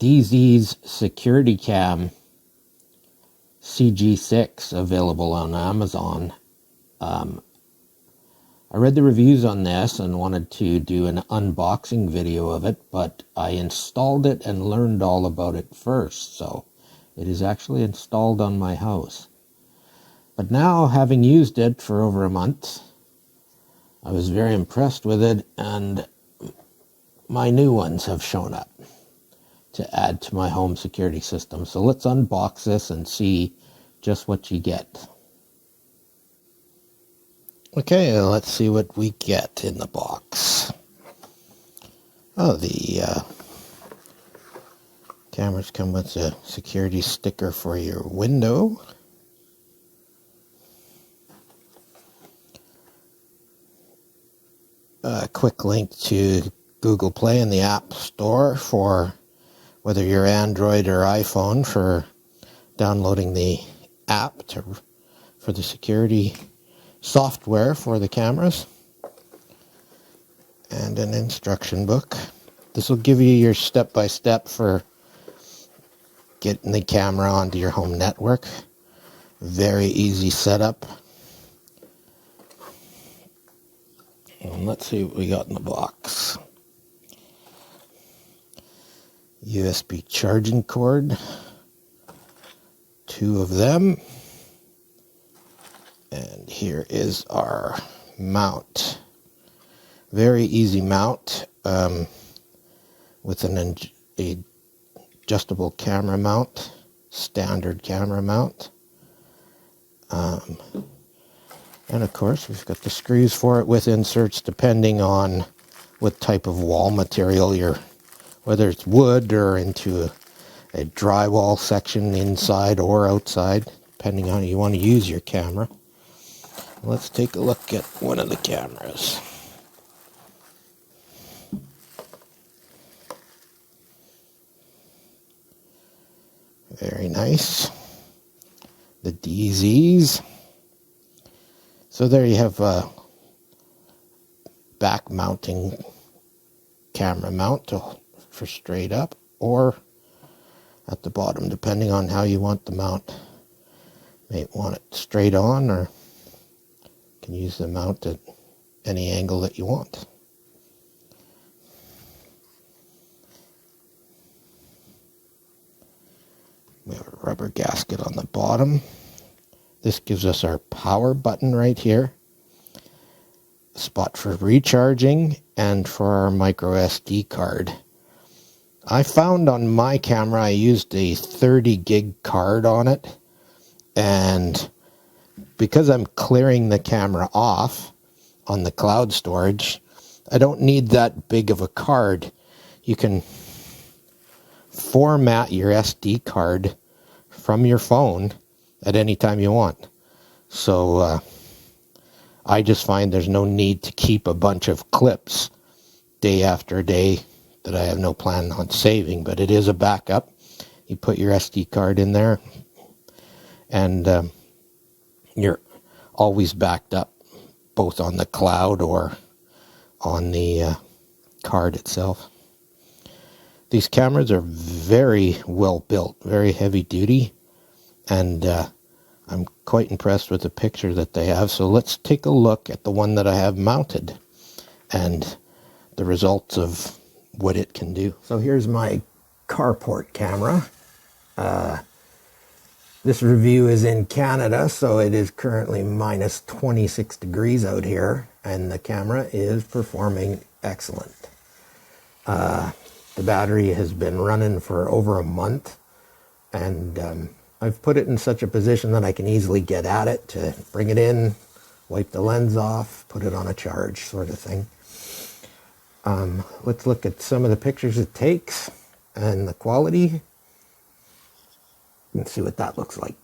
DZees Security Cam CG6 available on Amazon. I read the reviews on this and wanted to do an unboxing video of it, but I installed it and learned all about it first, so it is actually installed on my house. But now, having used it for over a month, I was very impressed with it, and my new ones have shown up to add to my home security system. So let's unbox this and see just what you get. Okay, let's see what we get in the box. Oh, the cameras come with a security sticker for your window. A quick link to Google Play and the App Store for whether you're Android or iPhone for downloading the app for the security software for the cameras, and an instruction book. This will give you your step-by-step for getting the camera onto your home network. Very easy setup. And let's see what we got in the box. USB charging cord, 2 of them. And here is our mount. Very easy mount with an adjustable camera mount, standard camera mount. And of course, we've got the screws for it with inserts depending on what type of wall material whether it's wood or into a drywall section inside or outside, depending on how you want to use your camera. Let's take a look at one of the cameras. Very nice. The DZees. So there you have a back mounting camera mount for straight up, or at the bottom, depending on how you want the mount. You may want it straight on, or you can use the mount at any angle that you want. We have a rubber gasket on the bottom. This gives us our power button right here, a spot for recharging, and for our micro SD card. I found on my camera I used a 30 gig card on it, and because I'm clearing the camera off on the cloud storage, I don't need that big of a card. You can format your SD card from your phone at any time you want. So I just find there's no need to keep a bunch of clips day after day that I have no plan on saving, but it is a backup. You put your SD card in there, and you're always backed up, both on the cloud or on the card itself. These cameras are very well built, very heavy duty, and I'm quite impressed with the picture that they have. So let's take a look at the one that I have mounted and the results of what it can do. So here's my carport camera. This review is in Canada, so it is currently minus 26 degrees out here, and the camera is performing excellent. The battery has been running for over a month, and I've put it in such a position that I can easily get at it to bring it in, wipe the lens off, put it on a charge, sort of thing. Let's look at some of the pictures it takes and the quality and see what that looks like.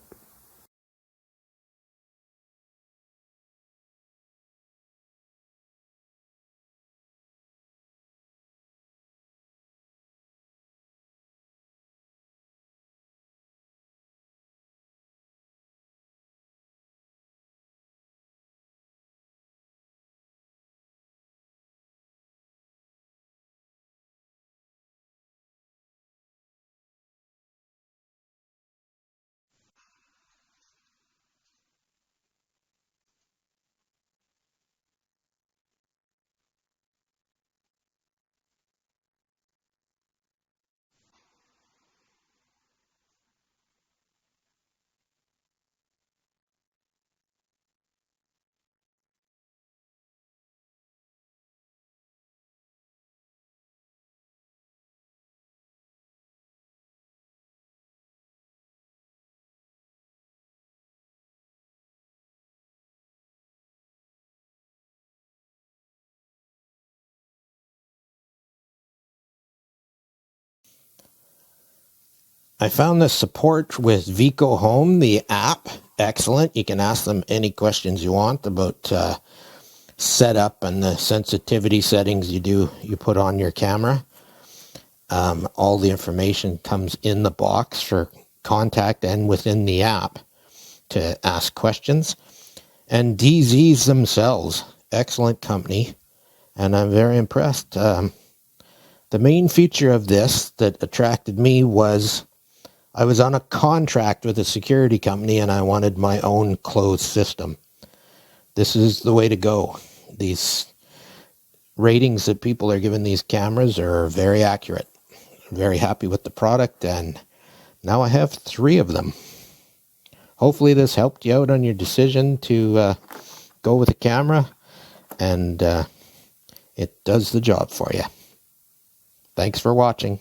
I found the support with Vico Home, the app, excellent. You can ask them any questions you want about setup and the sensitivity settings you put on your camera. All the information comes in the box for contact and within the app to ask questions. And DZees themselves, excellent company, and I'm very impressed. The main feature of this that attracted me was I was on a contract with a security company and I wanted my own closed system. This is the way to go. These ratings that people are giving these cameras are very accurate. I'm very happy with the product, and now I have 3 of them. Hopefully this helped you out on your decision to go with a camera, and it does the job for you. Thanks for watching.